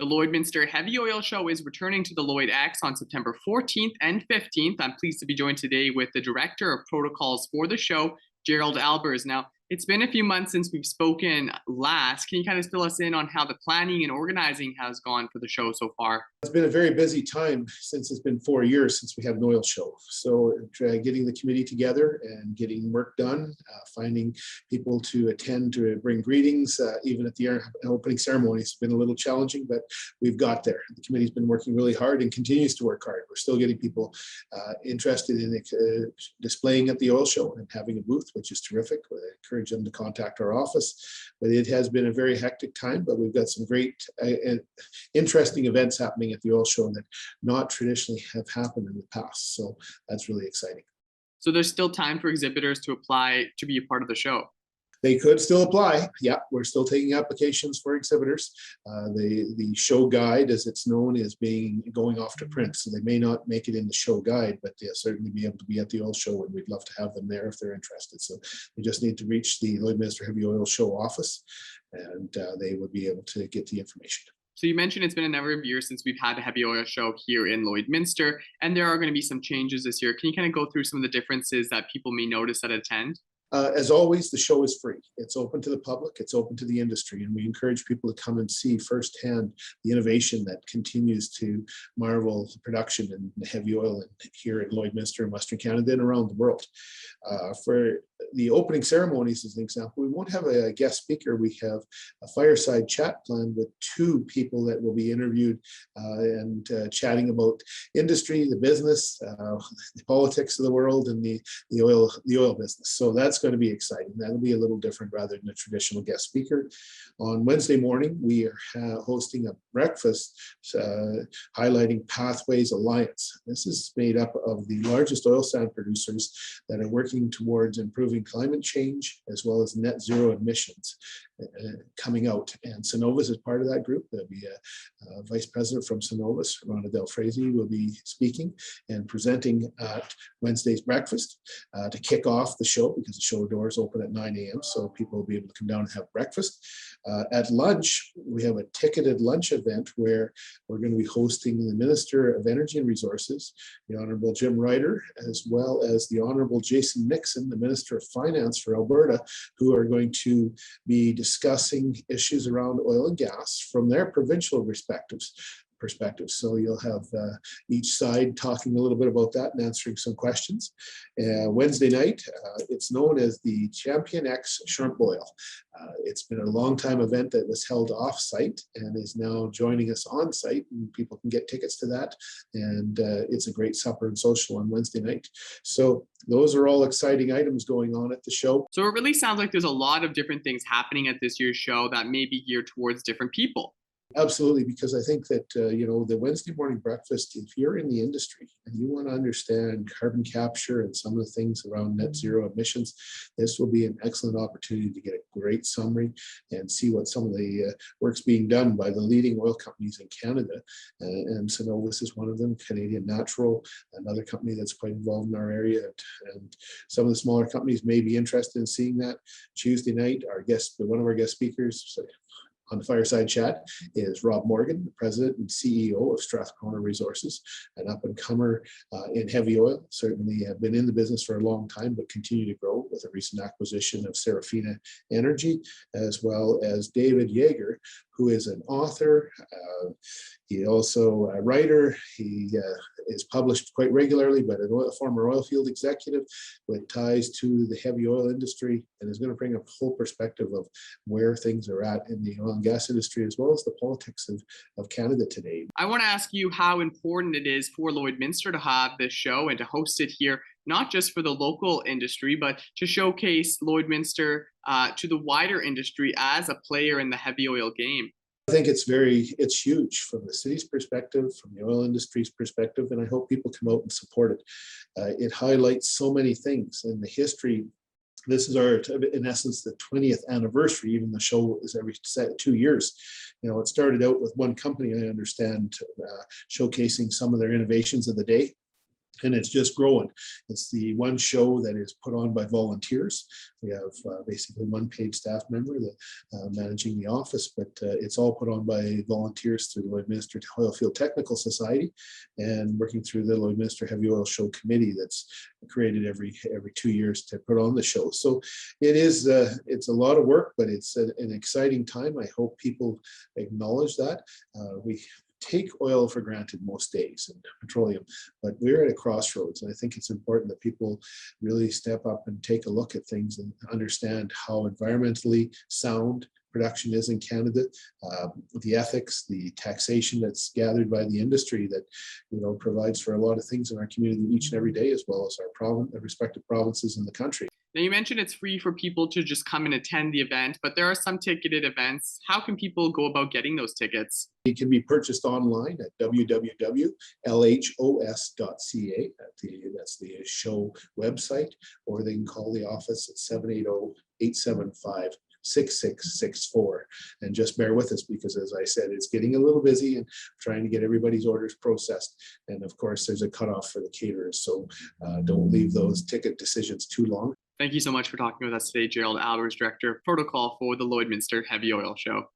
The Lloydminster Heavy Oil Show is returning to the Lloyd X on September 14th and 15th. I'm pleased to be joined today with the Director of Protocols for the show, Gerald Albers. Now, it's been a few months since we've spoken last. Can you kind of fill us in on how the planning and organizing has gone for the show so far? It's been a very busy time since it's been 4 years since we had an oil show. So getting the committee together and getting work done, finding people to attend to bring greetings, even at the opening ceremony, has been a little challenging, but we've got there. The committee's been working really hard and continues to work hard. We're still getting people interested in displaying at the oil show and having a booth, which is terrific. I encourage them to contact our office. But it has been a very hectic time, but we've got some great interesting events happening at the oil show that not traditionally have happened in the past. So that's really exciting. So there's still time for exhibitors to apply to be a part of the show. They could still apply. Yeah, we're still taking applications for exhibitors. The show guide, as it's known, is going off to print. So they may not make it in the show guide, but they'll certainly be able to be at the oil show, and we'd love to have them there if they're interested. So they just need to reach the Lloydminster Heavy Oil Show office, and they would be able to get the information. So you mentioned it's been a number of years since we've had a heavy oil show here in Lloydminster, and there are going to be some changes this year. Can you kind of go through some of the differences that people may notice that attend? As always, the show is free. It's open to the public, it's open to the industry, and we encourage people to come and see firsthand the innovation that continues to marvel the production in heavy oil here in Lloydminster and Western Canada and around the world. For the opening ceremonies, as an example, we won't have a guest speaker. We have a fireside chat planned with two people that will be interviewed and chatting about industry, the business, the politics of the world, and the oil business. So that's going to be exciting. That'll be a little different rather than a traditional guest speaker. On Wednesday morning, we are hosting a breakfast highlighting Pathways Alliance. This is made up of the largest oil sand producers that are working towards improving climate change as well as net zero emissions coming out. And Cenovus is part of that group. There'll be a vice president from Cenovus, Rhonda Del Frazee, will be speaking and presenting at Wednesday's breakfast to kick off the show, because the show doors open at 9 a.m. So people will be able to come down and have breakfast. At lunch, we have a ticketed lunch event where we're going to be hosting the Minister of Energy and Resources, the Honorable Jim Ryder, as well as the Honorable Jason Nixon, the Minister of Finance for Alberta, who are going to be discussing issues around oil and gas from their provincial perspectives. So you'll have each side talking a little bit about that and answering some questions. Wednesday night, it's known as the Champion X Shrimp Boil. It's been a long time event that was held off-site and is now joining us on-site, and people can get tickets to that. And it's a great supper and social on Wednesday night. So those are all exciting items going on at the show. So it really sounds like there's a lot of different things happening at this year's show that may be geared towards different people. Absolutely, because I think that, the Wednesday morning breakfast, if you're in the industry and you want to understand carbon capture and some of the things around net zero emissions, this will be an excellent opportunity to get a great summary and see what some of the work's being done by the leading oil companies in Canada. And Cenovus is one of them, Canadian Natural, another company that's quite involved in our area. And some of the smaller companies may be interested in seeing that. Tuesday night, one of our guest speakers on the fireside chat is Rob Morgan, the president and CEO of Strathcona Resources, an up-and-comer in heavy oil. Certainly have been in the business for a long time, but continue to grow with a recent acquisition of Serafina Energy, as well as David Yeager, who is an author. He also a writer. He is published quite regularly, but a former oil field executive with ties to the heavy oil industry, and is going to bring a whole perspective of where things are at in the oil and gas industry, as well as the politics of Canada today. I want to ask you how important it is for Lloydminster to have this show and to host it here, not just for the local industry, but to showcase Lloydminster to the wider industry as a player in the heavy oil game. I think it's huge from the city's perspective, from the oil industry's perspective, and I hope people come out and support it. It highlights so many things in the history. This is in essence, the 20th anniversary. Even the show is every 2 years. It started out with one company, I understand, showcasing some of their innovations of the day. And it's just growing. It's the one show that is put on by volunteers. We have basically one paid staff member that managing the office, but it's all put on by volunteers through the Lloydminster Oilfield Technical Society and working through the Lloydminster Heavy Oil Show Committee that's created every 2 years to put on the show. So it is it's a lot of work, but it's an exciting time. I hope people acknowledge that. We take oil for granted most days and petroleum, but we're at a crossroads. And I think it's important that people really step up and take a look at things and understand how environmentally sound production is in Canada, the ethics, the taxation that's gathered by the industry that provides for a lot of things in our community each and every day, as well as our respective provinces in the country. Now, you mentioned it's free for people to just come and attend the event, but there are some ticketed events. How can people go about getting those tickets? It can be purchased online at www.lhos.ca. That's the show website, or they can call the office at 780-875-6664. And just bear with us because, as I said, it's getting a little busy and trying to get everybody's orders processed. And of course, there's a cutoff for the caterers. So don't leave those ticket decisions too long. Thank you so much for talking with us today, Gerald Albers, Director of Protocol for the Lloydminster Heavy Oil Show.